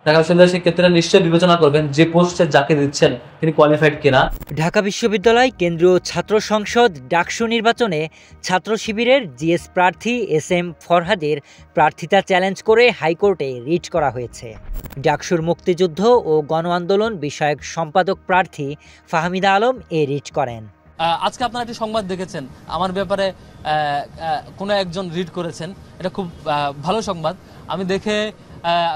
ঢাকা বিশ্ববিদ্যালয়ের শিক্ষার্থীরা নিশ্চয়ই বিবেচনা করবেন যে পোস্টে যাকে দিচ্ছেন তিনি কোয়ালিফাইড কিনা। ঢাকা বিশ্ববিদ্যালয় কেন্দ্রীয় ছাত্র সংসদ ডাকসু নির্বাচনে ছাত্র শিবিরের জিএস প্রার্থী এস.এম. ফরহাদের প্রার্থিতা চ্যালেঞ্জ করে হাইকোর্টে রিট করা হয়েছে। ডাকসুর মুক্তিযুদ্ধ ও গণ আন্দোলন বিষয়ক সম্পাদক প্রার্থী ফাহমিদা আলম এ রিট করেন। আজকে আপনারা একটি সংবাদ দেখেছেন, আমার ব্যাপারে কোনো একজন রিড করেছেন, এটা খুব ভালো সংবাদ, আমি দেখে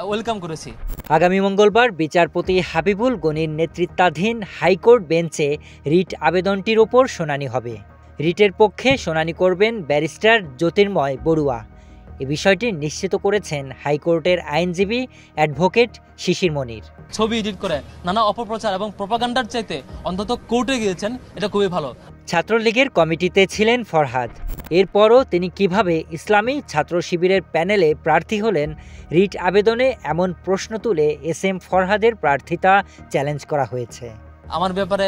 ওয়েলকাম করেছি। আগামী মঙ্গলবার বিচারপতি হাবিবুল গনির নেতৃত্বাধীন হাইকোর্ট বেঞ্চে রিট আবেদনটির ওপর শুনানি হবে। রিটের পক্ষে শুনানি করবেন ব্যারিস্টার জ্যোতির্ময় বড়ুয়া। এ বিষয়টি নিশ্চিত করেছেন হাইকোর্টের আইনজীবী অ্যাডভোকেট শিশির মনির। ছবি এডিট করে নানা অপপ্রচার এবং প্রপাগান্ডার চাইতে অন্তত কোর্টে গিয়েছেন, এটা খুবই ভালো। ছাত্রলীগের কমিটিতে ছিলেন ফরহাদ। এরপরও তিনি কিভাবে ইসলামী ছাত্র শিবিরের প্যানেলে প্রার্থী হলেন, রিট আবেদনে এমন প্রশ্ন তুলে এস.এম. ফরহাদের প্রার্থিতা চ্যালেঞ্জ করা হয়েছে। আমার ব্যাপারে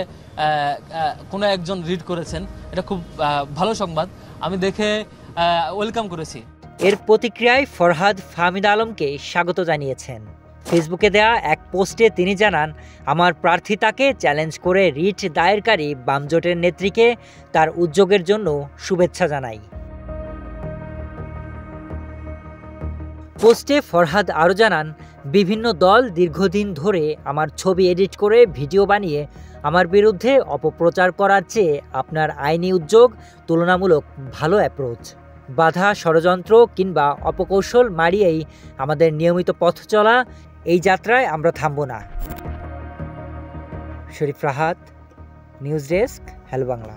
কোনো একজন রিড করেছেন, এটা খুব ভালো সংবাদ, আমি দেখে ওয়েলকাম করেছি। এর প্রতিক্রিয়ায় ফরহাদ ফাহমিদা আলমকে স্বাগত জানিয়েছেন। ফেসবুকে দেয়া এক পোস্টে তিনি জানান, আমার প্রার্থিতাকে চ্যালেঞ্জ করে রিট দায়েরকারী বামজোটের নেত্রীকে তার উদ্যোগের জন্য শুভেচ্ছা জানাই। পোস্টে ফরহাদ আরও জানান, বিভিন্ন দল দীর্ঘদিন ধরে আমার ছবি এডিট করে ভিডিও বানিয়ে আমার বিরুদ্ধে অপপ্রচার করার চেয়ে আপনার আইনি উদ্যোগ তুলনামূলক ভালো অ্যাপ্রোচ। বাধা, ষড়যন্ত্র কিংবা অপকৌশল মারিয়েই আমাদের নিয়মিত পথ চলা, এই যাত্রায় আমরা থামব না। Sharif Rahat, news desk, hello Bangla.